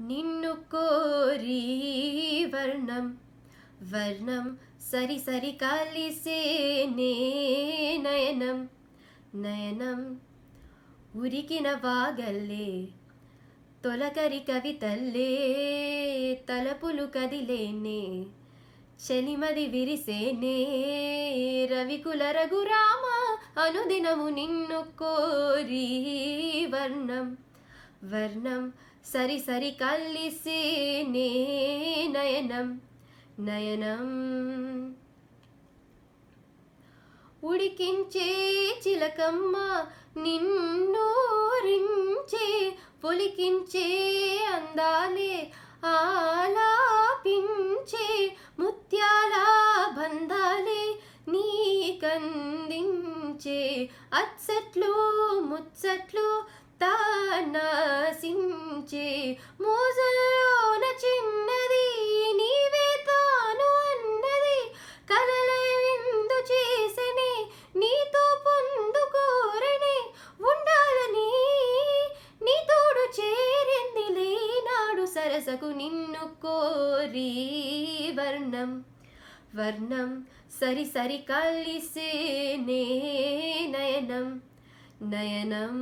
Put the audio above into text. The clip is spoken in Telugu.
నిన్ను కోరి వర్ణం వర్ణం సరి సరి కలిసేనే నయనం నయనం ఉరికిన వాగల్లే తొలకరి కవితల్లే తలపులు కదిలేనే చెలిమది విరిసేనే రవికుల రఘురామ అనుదినము నిన్ను కోరి వర్ణం వర్ణం సరి సరి కలిసేనే నయనం నయనం ఉడికించే చిలకమ్మ నిన్నూరించే పొలికించే అందాలే ఆలాపించే ముత్యాల బంధాలే నీకందించే అచ్చట్లు ముచ్చట్లు తానాసించే మోజులోన చిన్నది నీవే తాను అన్నది కలలే విందు చేసనే నీతో పొందుకోరనే ఉండాలని నీ తోడు చేరింది లేనాడు సరసకు నిన్ను కోరి వర్ణం వర్ణం సరి సరి కలిసేనే నయనం నయనం